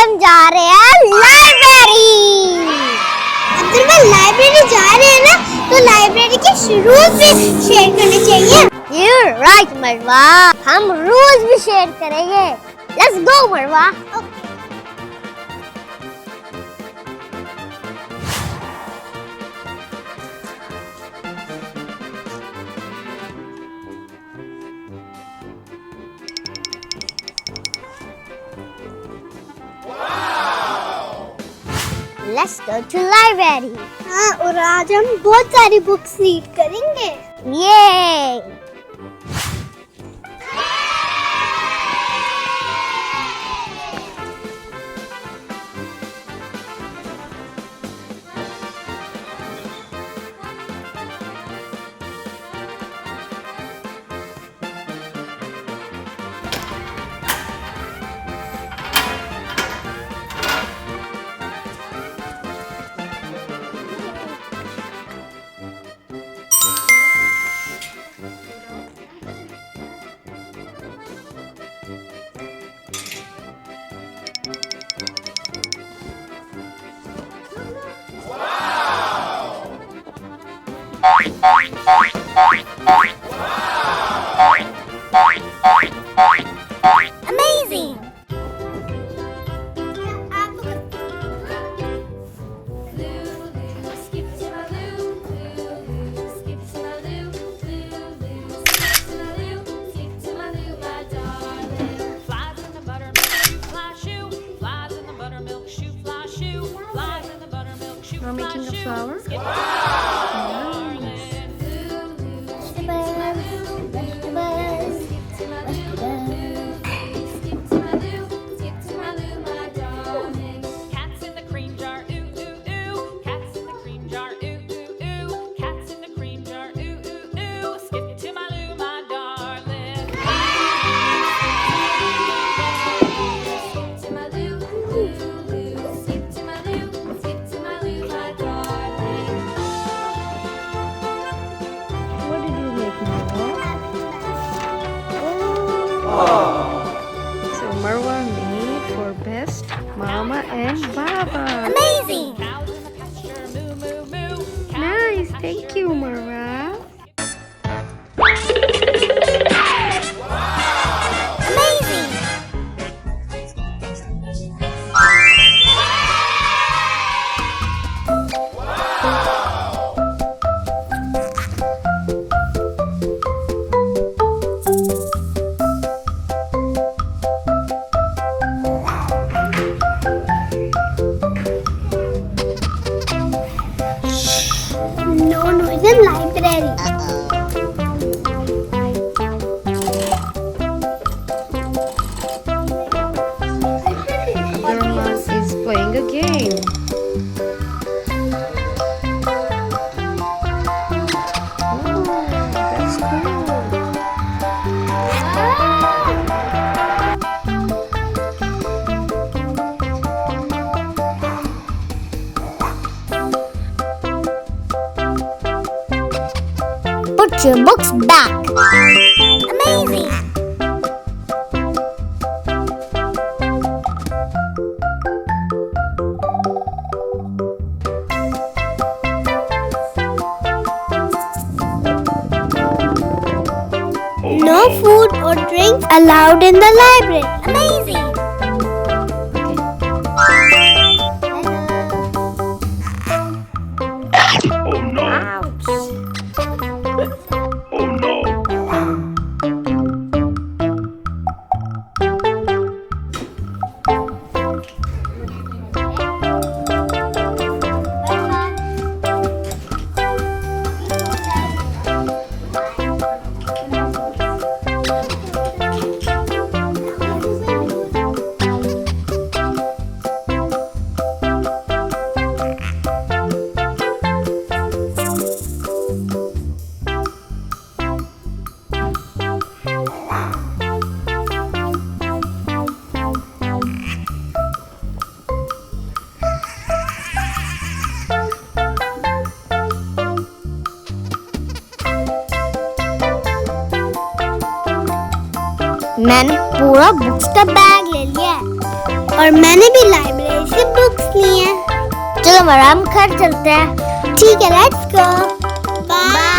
हम जा रहे हैं लाइब्रेरी। अगर मैं लाइब्रेरी जा रहे हैं ना तो लाइब्रेरी के रूल्स भी शेयर करने चाहिए। You're right, मरवा। हम रूल्स भी शेयर करेंगे। Let's go, मरवा। Let's go to library. हाँ, और आज हम बहुत सारी बुक्स रीड करेंगे। Yay! Amazing! We're making a flower. So Marwa made for best Mama and Baba. Amazing! Nice, thank you, Marwa. Amazing! No noise in library. Your mom is playing a game. Oh, that's cool. Put your books back. Amazing! No food or drinks allowed in the library. Amazing! Oh no! Ouch. Oh no! मैंने पूरा books का bag ले लिया है और मैंने भी library से बुक्स ली हैं। चलो हम आराम घर चलते हैं। ठीक है, लेट्स गो। बाय।